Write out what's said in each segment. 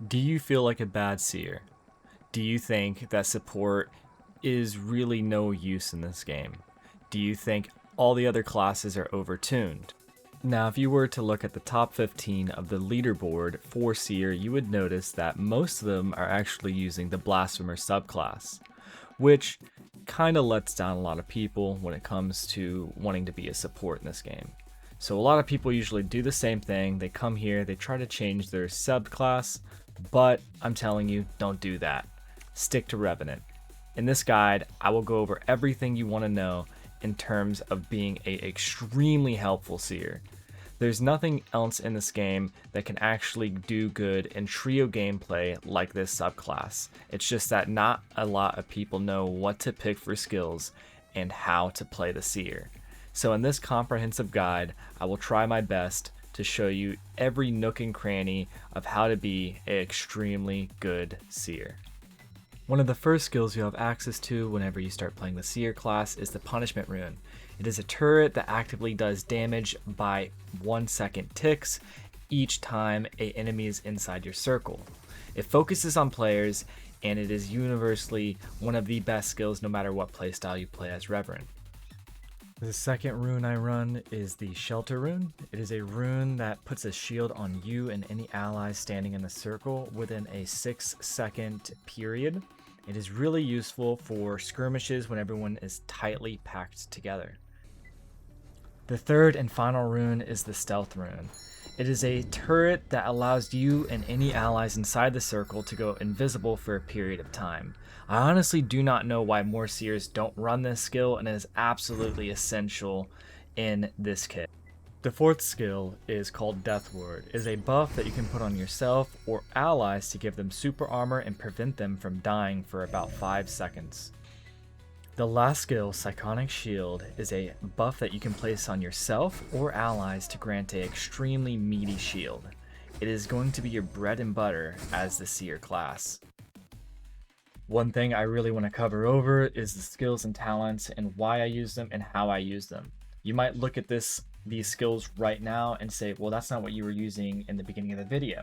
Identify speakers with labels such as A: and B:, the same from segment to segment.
A: Do you feel like a bad seer? Do you think that support is really no use in this game? Do you think all the other classes are overtuned? Now, if you were to look at the top 15 of the leaderboard for Seer, you would notice that most of them are actually using the Blasphemer subclass, which kind of lets down a lot of people when it comes to wanting to be a support in this game. So a lot of people usually do the same thing. They come here, they try to change their subclass, but I'm telling you, don't do that. Stick to Revenant. In this guide, I will go over everything you want to know in terms of being a extremely helpful seer. There's nothing else in this game that can actually do good in trio gameplay like this subclass. It's just that not a lot of people know what to pick for skills and how to play the seer. So in this comprehensive guide, I will try my best to show you every nook and cranny of how to be an extremely good seer. One of the first skills you have access to whenever you start playing the Seer class is the Punishment Rune. It is a turret that actively does damage by 1 second ticks each time an enemy is inside your circle. It focuses on players, and it is universally one of the best skills no matter what playstyle you play as Reverend. The second rune I run is the Shelter Rune. It is a rune that puts a shield on you and any allies standing in the circle within a 6-second period. It is really useful for skirmishes when everyone is tightly packed together. The third and final rune is the Stealth Rune. It is a turret that allows you and any allies inside the circle to go invisible for a period of time. I honestly do not know why more seers don't run this skill, and it is absolutely essential in this kit. The fourth skill is called Death Ward. It is a buff that you can put on yourself or allies to give them super armor and prevent them from dying for about 5 seconds. The last skill, Psychonic Shield, is a buff that you can place on yourself or allies to grant an extremely meaty shield. It is going to be your bread and butter as the Seer class. One thing I really want to cover over is the skills and talents and why I use them and how I use them. You might look at these skills right now and say, well, that's not what you were using in the beginning of the video.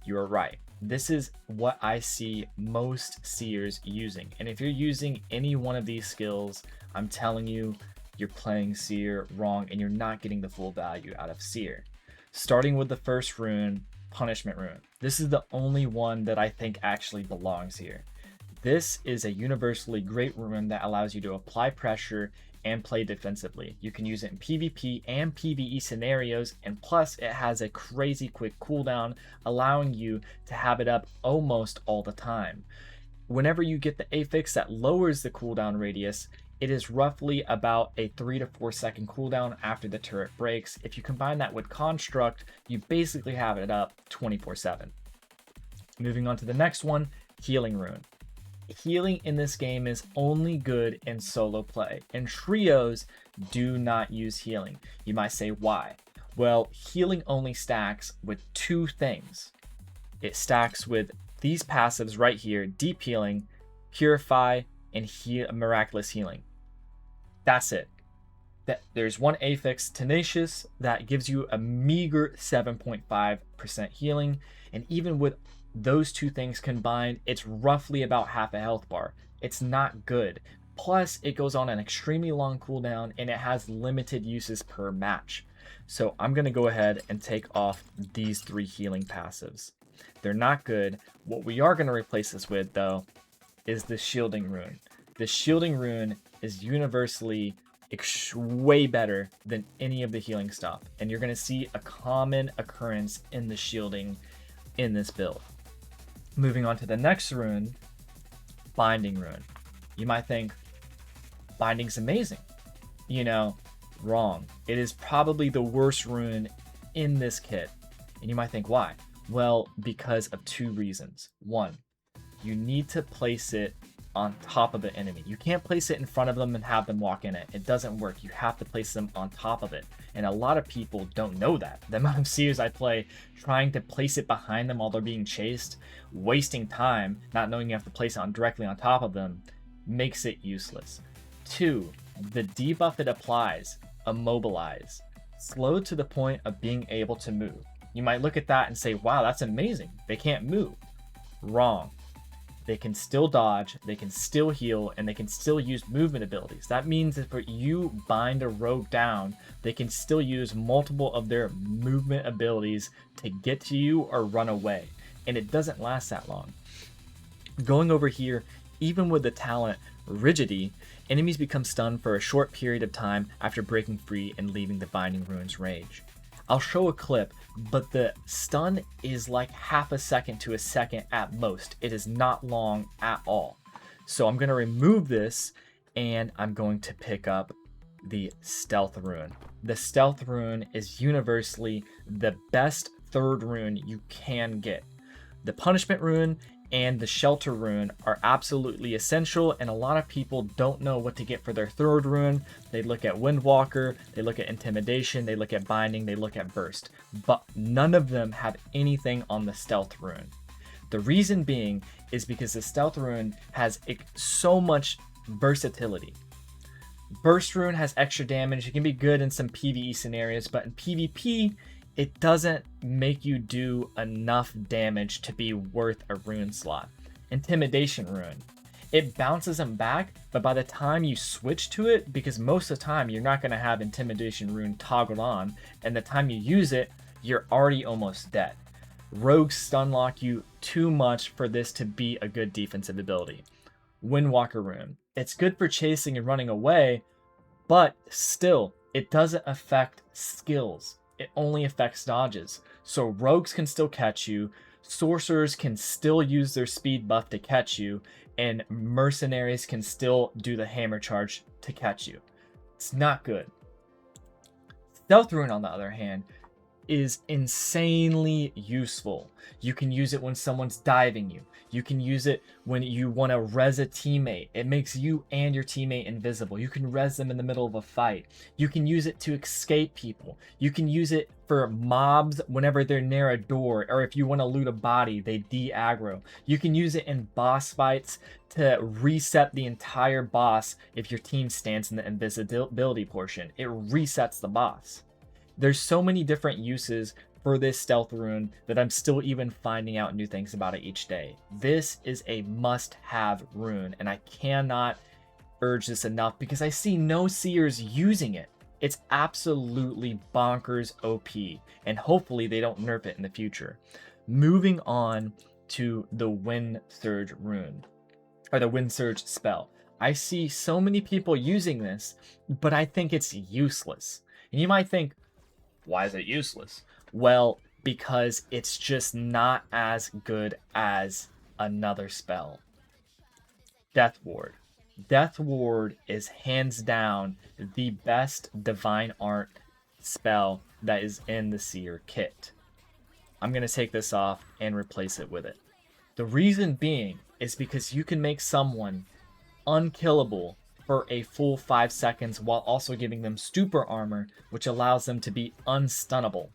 A: You are right. This is what I see most seers using. And if you're using any one of these skills, I'm telling you, you're playing Seer wrong and you're not getting the full value out of Seer. Starting with the first rune, Punishment Rune. This is the only one that I think actually belongs here. This is a universally great rune that allows you to apply pressure and play defensively. You can use it in PvP and PvE scenarios, and plus it has a crazy quick cooldown, allowing you to have it up almost all the time. Whenever you get the affix that lowers the cooldown radius, it is roughly about a 3 to 4 second cooldown after the turret breaks. If you combine that with Construct, you basically have it up 24/7. Moving on to the next one, Healing Rune. Healing in this game is only good in solo play, and trios do not use healing. You might say, why? Well, healing only stacks with 2 things. It stacks with these passives right here: Deep Healing, Purify, and Miraculous Healing. That's it. There's one affix, Tenacious, that gives you a meager 7.5% healing, and even with those 2 things combined, it's roughly about half a health bar. It's not good. Plus, it goes on an extremely long cooldown, and it has limited uses per match. So I'm going to go ahead and take off these 3 healing passives. They're not good. What we are going to replace this with, though, is the Shielding Rune. The Shielding Rune is universally way better than any of the healing stuff, and you're going to see a common occurrence in the shielding in this build. Moving on to the next rune, Binding Rune. You might think, Binding's amazing. Wrong. It is probably the worst rune in this kit. And you might think, why? Well, because of 2 reasons. 1, you need to place it on top of the enemy. You can't place it in front of them and have them walk in it. It doesn't work. You have to place them on top of it. And a lot of people don't know that. The amount of seers I play trying to place it behind them while they're being chased, wasting time, not knowing you have to place it directly on top of them, makes it useless. 2, the debuff it applies, Immobilize, slow to the point of being able to move. You might look at that and say, wow, that's amazing. They can't move. Wrong. They can still dodge, they can still heal, and they can still use movement abilities. That means if you bind a rogue down, they can still use multiple of their movement abilities to get to you or run away. And it doesn't last that long. Going over here, even with the talent Rigidity, enemies become stunned for a short period of time after breaking free and leaving the Binding Rune's range. I'll show a clip, but the stun is like half a second to a second at most. It is not long at all. So I'm going to remove this, and I'm going to pick up the Stealth Rune. The Stealth Rune is universally the best third rune you can get. The Punishment Rune and the Shelter Rune are absolutely essential, and a lot of people don't know what to get for their third rune. They look at Windwalker, they look at Intimidation, they look at Binding, they look at Burst, but none of them have anything on the Stealth Rune. The reason being is because the Stealth Rune has so much versatility. Burst Rune has extra damage. It can be good in some PvE scenarios, but in PvP, it doesn't make you do enough damage to be worth a rune slot. Intimidation Rune. It bounces them back, but by the time you switch to it, because most of the time you're not going to have Intimidation Rune toggled on, and the time you use it, you're already almost dead. Rogues stun lock you too much for this to be a good defensive ability. Windwalker Rune. It's good for chasing and running away, but still, it doesn't affect skills. It only affects dodges. So rogues can still catch you, sorcerers can still use their speed buff to catch you, and mercenaries can still do the hammer charge to catch you. It's not good. Stealth Rune, on the other hand, is insanely useful. You can use it when someone's diving you. You can use it when you want to res a teammate. It makes you and your teammate invisible. You can res them in the middle of a fight. You can use it to escape people. You can use it for mobs whenever they're near a door, or if you want to loot a body, they de-aggro. You can use it in boss fights to reset the entire boss if your team stands in the invisibility portion. It resets the boss. There's so many different uses for this Stealth Rune that I'm still even finding out new things about it each day. This is a must-have rune, and I cannot urge this enough because I see no Seers using it. It's absolutely bonkers OP, and hopefully they don't nerf it in the future. Moving on to the Wind Surge rune, or the Wind Surge spell. I see so many people using this, but I think it's useless. And you might think, why is it useless? Well, because it's just not as good as another spell. Death Ward. Death Ward is hands down the best Divine Art spell that is in the Seer kit. I'm going to take this off and replace it with it. The reason being is because you can make someone unkillable for a full 5 seconds while also giving them stupor armor, which allows them to be unstunnable.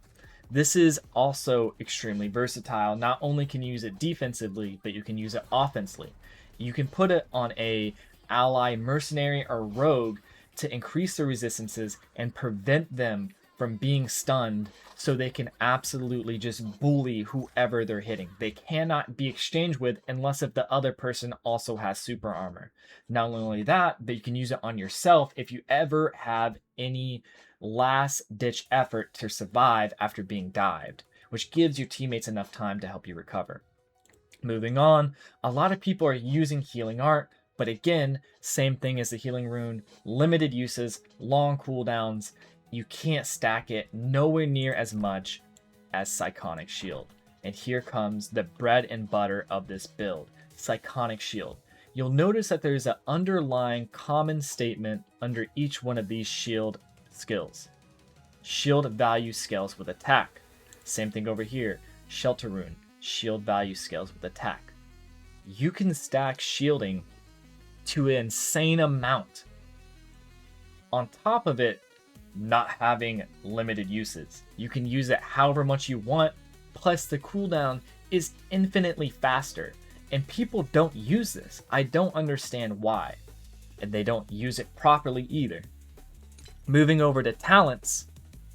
A: This is also extremely versatile. Not only can you use it defensively, but you can use it offensively. You can put it on a ally mercenary or rogue to increase their resistances and prevent them from being stunned, so they can absolutely just bully whoever they're hitting. They cannot be exchanged with unless if the other person also has super armor. Not only that, but you can use it on yourself if you ever have any last ditch effort to survive after being dived, which gives your teammates enough time to help you recover. Moving on, a lot of people are using Healing Art, but again, same thing as the Healing Rune, limited uses, long cooldowns. You can't stack it nowhere near as much as Psychonic Shield. And here comes the bread and butter of this build, Psychonic Shield. You'll notice that there's an underlying common statement under each one of these shield skills. Shield value scales with attack. Same thing over here. Shelter Rune. Shield value scales with attack. You can stack shielding to an insane amount. On top of it, not having limited uses. You can use it however much you want, plus the cooldown is infinitely faster. And people don't use this. I don't understand why. And they don't use it properly either. Moving over to talents,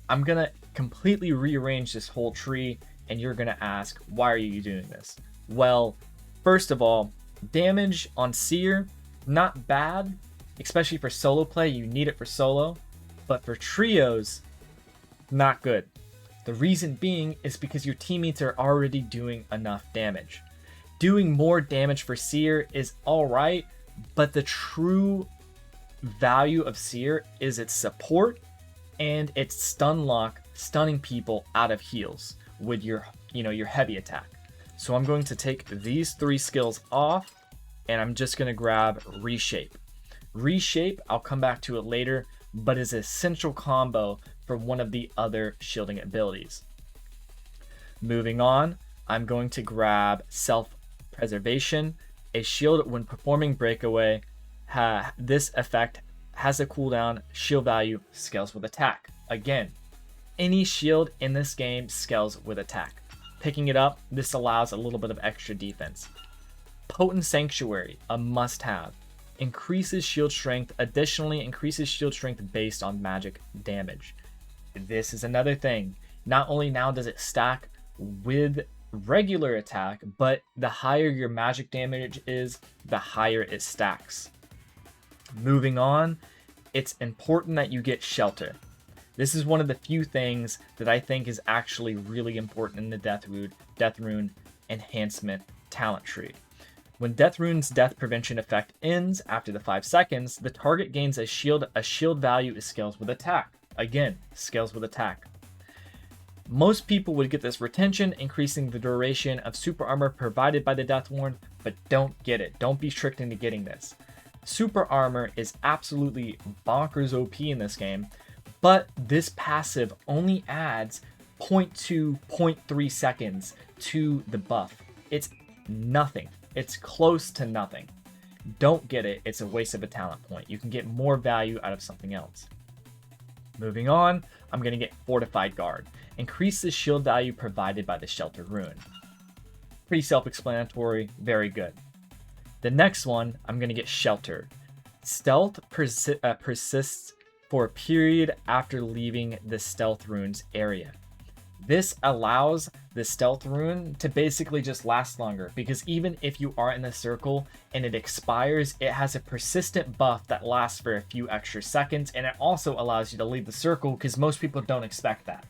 A: I'm gonna completely rearrange this whole tree, and you're gonna ask, why are you doing this? Well, First of all, damage on Seer, not bad, especially for solo play. You need it for solo, but for trios, not good. The reason being is because your teammates are already doing enough damage. Doing more damage for Seer is alright, but the true value of Seer is its support and its stun lock, stunning people out of heals with your heavy attack. So I'm going to take these 3 skills off, and I'm just going to grab Reshape. Reshape, I'll come back to it later, but is an essential combo for one of the other shielding abilities. Moving on, I'm going to grab Self-Preservation. A shield when performing breakaway. This effect has a cooldown, shield value scales with attack. Again, any shield in this game scales with attack. Picking it up, this allows a little bit of extra defense. Potent Sanctuary, a must-have. Increases shield strength, additionally increases shield strength based on magic damage. This is another thing. Not only now does it stack with regular attack, but the higher your magic damage is, the higher it stacks. Moving on, it's important that you get Shelter. This is one of the few things that I think is actually really important in the Death Rune enhancement talent tree. When Death Rune's death prevention effect ends after the 5 seconds, the target gains a shield. A shield value is scales with attack. Again, scales with attack. Most people would get this retention, increasing the duration of super armor provided by the Deathworn, but don't get it. Don't be tricked into getting this. Super armor is absolutely bonkers OP in this game, but this passive only adds 0.2, 0.3 seconds to the buff. It's nothing. It's close to nothing. Don't get it. It's a waste of a talent point. You can get more value out of something else. Moving on, I'm going to get Fortified Guard. Increase the shield value provided by the Shelter rune. Pretty self-explanatory, very good. The next one, I'm going to get Shelter. Stealth persists for a period after leaving the Stealth rune's area. This allows the Stealth rune to basically just last longer, because even if you are in the circle and it expires, it has a persistent buff that lasts for a few extra seconds, and it also allows you to leave the circle because most people don't expect that.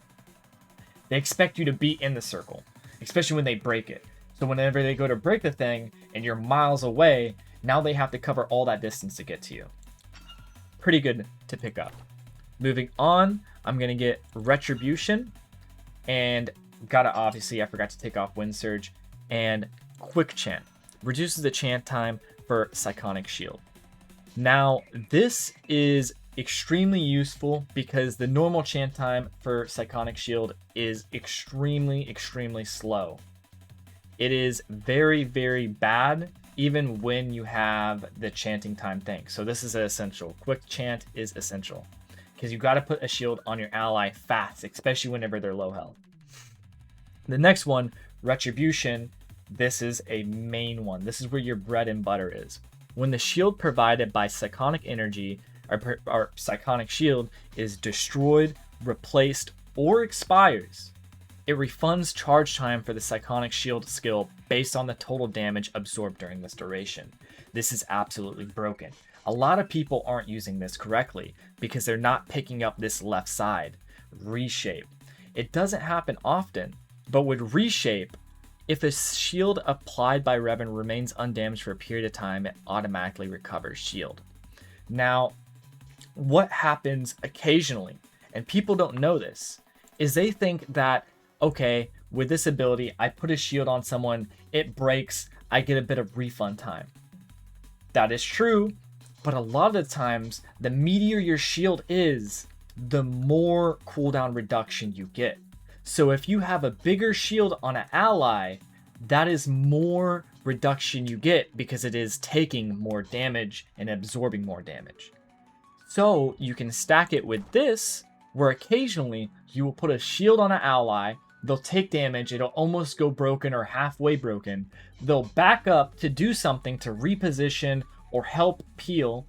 A: They expect you to be in the circle, especially when they break it. So whenever they go to break the thing and you're miles away, now they have to cover all that distance to get to you. Pretty good to pick up. Moving on, I'm going to get Retribution. And obviously, I forgot to take off Wind Surge. And Quick Chant. Reduces the chant time for Psychonic Shield. Now, this is extremely useful because the normal chant time for Psychonic Shield is extremely, extremely slow. It is very, very bad even when you have the chanting time thing. So this is essential. Quick Chant is essential because you got to put a shield on your ally fast, especially whenever they're low health. The next one, Retribution. This is a main one. This is where your bread and butter is. When the shield provided by Psychonic Energy or Psychonic Shield is destroyed, replaced, or expires, it refunds charge time for the Psychonic Shield skill based on the total damage absorbed during this duration. This is absolutely broken. A lot of people aren't using this correctly because they're not picking up this left side. Reshape. It doesn't happen often, but with Reshape, if a shield applied by Revan remains undamaged for a period of time, it automatically recovers shield. Now, what happens occasionally, and people don't know this, is they think that, okay, with this ability, I put a shield on someone, it breaks, I get a bit of refund time. That is true, but a lot of the times, the meatier your shield is, the more cooldown reduction you get. So if you have a bigger shield on an ally, that is more reduction you get because it is taking more damage and absorbing more damage. So you can stack it with this, where occasionally you will put a shield on an ally, they'll take damage, it'll almost go broken or halfway broken, they'll back up to do something to reposition or help peel,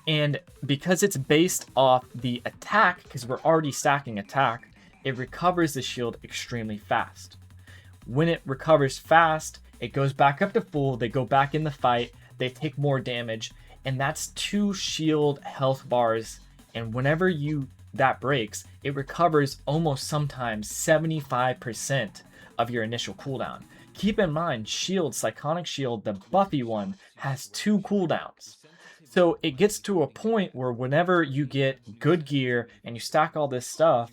A: and because it's based off the attack, because we're already stacking attack, it recovers the shield extremely fast. When it recovers fast, it goes back up to full, they go back in the fight, they take more damage, and that's 2 shield health bars. And whenever that breaks, it recovers almost sometimes 75% of your initial cooldown. Keep in mind, shield, Psychonic Shield, the buffy one, has 2 cooldowns. So it gets to a point where whenever you get good gear and you stack all this stuff,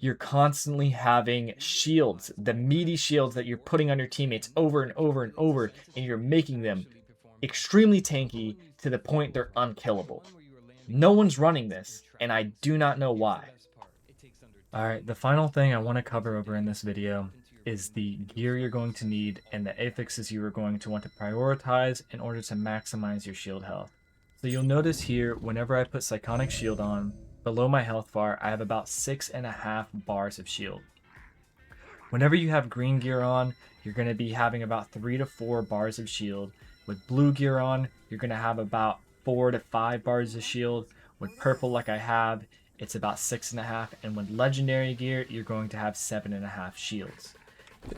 A: you're constantly having shields, the meaty shields that you're putting on your teammates over and over and over, and you're making them extremely tanky to the point they're unkillable. No one's running this, and I do not know why. Alright, the final thing I want to cover over in this video is the gear you're going to need and the affixes you are going to want to prioritize in order to maximize your shield health. So you'll notice here, whenever I put Psychonic Shield on, below my health bar, I have about 6.5 bars of shield. Whenever you have green gear on, you're going to be having about 3 to 4 bars of shield. With blue gear on, you're going to have about 4 to 5 bars of shield. With purple, like I have, it's about 6.5. And with legendary gear, you're going to have 7.5 shields.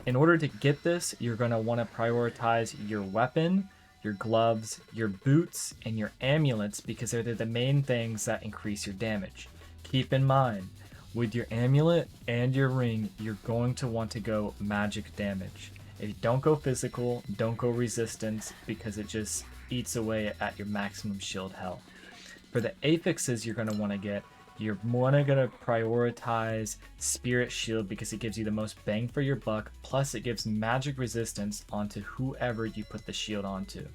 A: In order to get this, you're going to want to prioritize your weapon, your gloves, your boots, and your amulets, because they're the main things that increase your damage. Keep in mind, with your amulet and your ring, you're going to want to go magic damage. If you don't go physical, don't go resistance, because it just eats away at your maximum shield health. For the affixes you're going to want to get, you're going to prioritize Spirit Shield because it gives you the most bang for your buck, plus it gives magic resistance onto whoever you put the shield onto.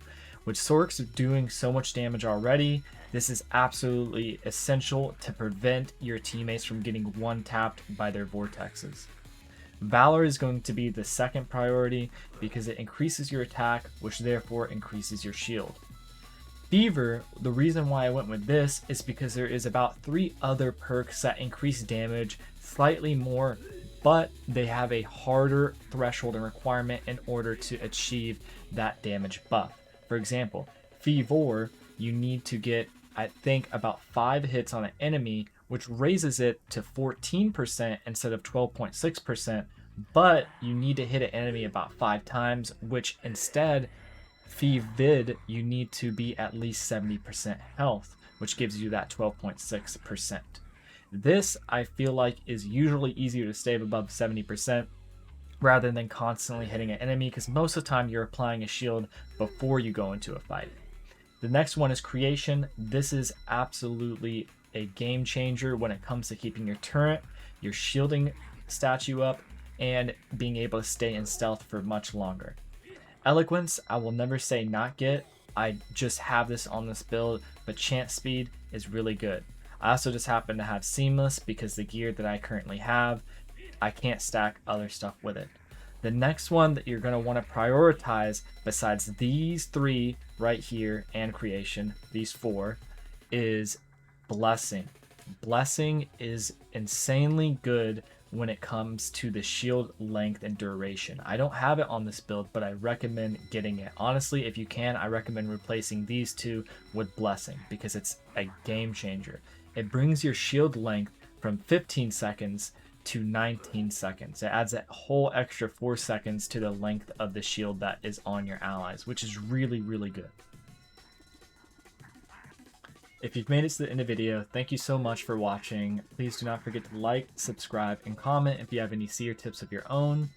A: With Sorks doing so much damage already, this is absolutely essential to prevent your teammates from getting one-tapped by their vortexes. Valor is going to be the second priority because it increases your attack, which therefore increases your shield. Fever, the reason why I went with this is because there is about 3 other perks that increase damage slightly more, but they have a harder threshold and requirement in order to achieve that damage buff. For example, Fever, you need to get, I think, about 5 hits on an enemy, which raises it to 14% instead of 12.6%, but you need to hit an enemy about 5 times, which instead, Fevid, you need to be at least 70% health, which gives you that 12.6%. This, I feel like, is usually easier to stay above 70% rather than constantly hitting an enemy, because most of the time you're applying a shield before you go into a fight. The next one is Creation. This is absolutely a game changer when it comes to keeping your turret, your shielding statue up, and being able to stay in stealth for much longer. Eloquence, I will never say not get. I just have this on this build, but chance speed is really good. I also just happen to have Seamless because the gear that I currently have, I can't stack other stuff with it. The next one that you're going to want to prioritize besides these 3 right here and Creation, these 4, is Blessing. Blessing is insanely good when it comes to the shield length and duration. I don't have it on this build, but I recommend getting it. Honestly, if you can, I recommend replacing these 2 with Blessing because it's a game changer. It brings your shield length from 15 seconds to 19 seconds. It adds a whole extra 4 seconds to the length of the shield that is on your allies, which is really, really good. If you've made it to the end of the video, thank you so much for watching. Please do not forget to like, subscribe, and comment if you have any Seer tips of your own.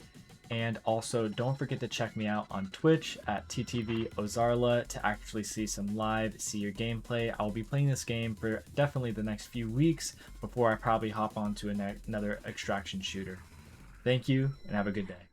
A: And also, don't forget to check me out on Twitch at TTVOzarla to actually see some live Seer gameplay. I'll be playing this game for definitely the next few weeks before I probably hop on to another extraction shooter. Thank you, and have a good day.